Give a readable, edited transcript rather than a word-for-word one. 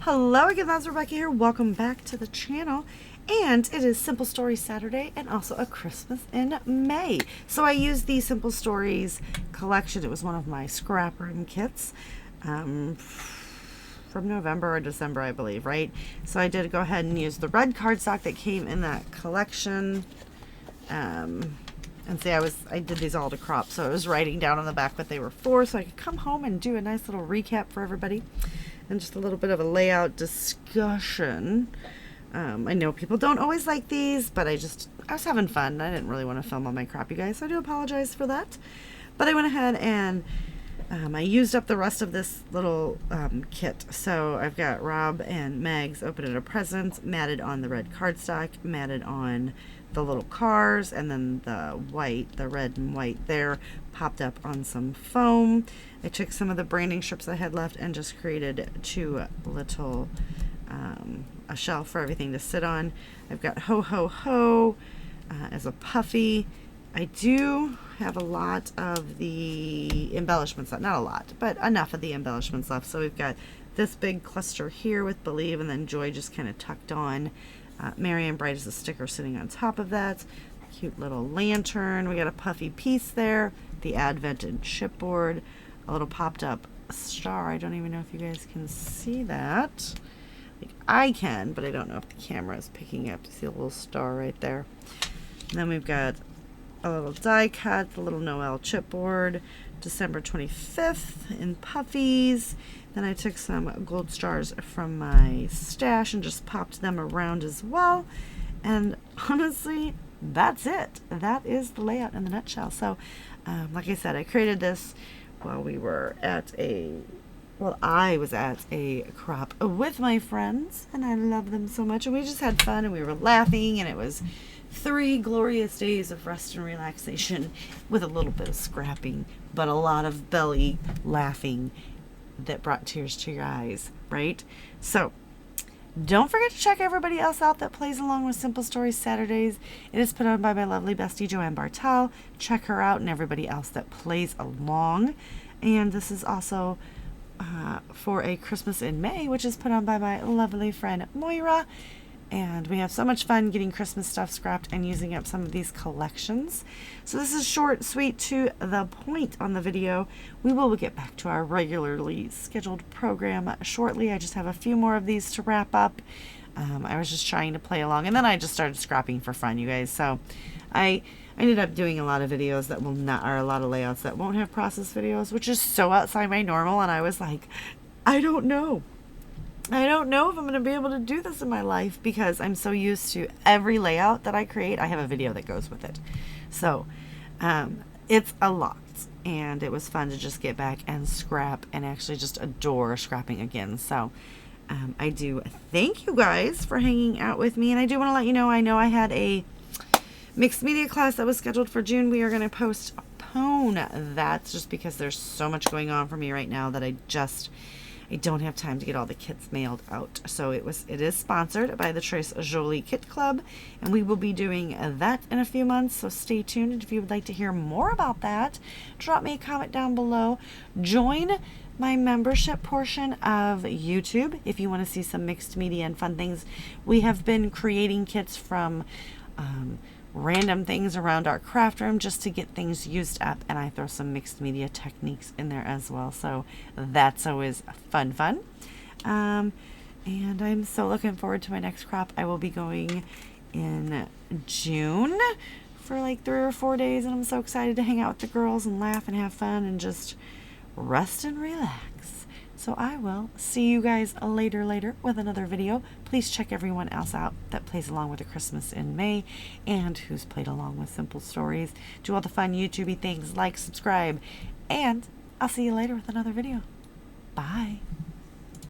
Hello again, that's Rebecca here. Welcome back to the channel. And it is Simple Stories Saturday and also a Christmas in May. So I used the Simple Stories collection. It was one of my scrap room kits from November or December, I believe, right? So I did go ahead and use the red cardstock that came in that collection. And see, I did these all to crop, so I was writing down on the back what they were for, so I could come home and do a nice little recap for everybody, and just a little bit of a layout discussion. I know people don't always like these, but I was having fun. I didn't really want to film all my crap, you guys, so I do apologize for that. But I went ahead and I used up the rest of this little kit. So I've got Rob and Meg's opening a present, matted on the red cardstock, matted on the little cars, and then the red and white there, popped up on some foam. I took some of the branding strips I had left and just created two little a shelf for everything to sit on. I've got Ho Ho Ho as a puffy. I do have a lot of the embellishments left. Not a lot, but enough of the embellishments left. So we've got this big cluster here with Believe, and then Joy just kind of tucked on. Merry and Bright is a sticker sitting on top of that. Cute little lantern. We got a puffy piece there. The Advent and chipboard. A little popped up star. I don't even know if you guys can see that. Like I can, but I don't know if the camera is picking up. You see a little star right there. And then we've got a little die cut, the little Noel chipboard, December 25th in puffies. Then I took some gold stars from my stash and just popped them around as well. And honestly, that's it. That is the layout in the nutshell. So, like I said, I created this while we were I was at a crop with my friends, and I love them so much. And we just had fun, and we were laughing, and it was 3 glorious days of rest and relaxation with a little bit of scrapping, but a lot of belly laughing that brought tears to your eyes, right? So don't forget to check everybody else out that plays along with Simple Stories Saturdays. It is put on by my lovely bestie Joanne Bartel. Check her out and everybody else that plays along. And this is also for a Christmas in May, which is put on by my lovely friend Moira. And we have so much fun getting Christmas stuff scrapped and using up some of these collections. So this is short, sweet, to the point on the video. We will get back to our regularly scheduled program shortly. I just have a few more of these to wrap up. I was just trying to play along, and then I just started scrapping for fun, you guys. So I ended up doing a lot of videos that are a lot of layouts that won't have process videos, which is so outside my normal. And I was like, I don't know if I'm going to be able to do this in my life, because I'm so used to every layout that I create, I have a video that goes with it. So it's a lot, and it was fun to just get back and scrap and actually just adore scrapping again. So I do thank you guys for hanging out with me, and I do want to let you know, I know I had a mixed media class that was scheduled for June. We are going to postpone that just because there's so much going on for me right now that I don't have time to get all the kits mailed out. So it is sponsored by the Trace Jolie Kit Club, and we will be doing that in a few months, so stay tuned. And if you would like to hear more about that, drop me a comment down below. Join my membership portion of YouTube if you want to see some mixed media and fun things. We have been creating kits from random things around our craft room just to get things used up, and I throw some mixed media techniques in there as well, so that's always fun. And I'm so looking forward to my next crop. I will be going in June for like 3 or 4 days, and I'm so excited to hang out with the girls and laugh and have fun and just rest and relax. So I will see you guys later with another video. Please check everyone else out that plays along with the Christmas in May and who's played along with Simple Stories. Do all the fun YouTubey things, like, subscribe, and I'll see you later with another video. Bye.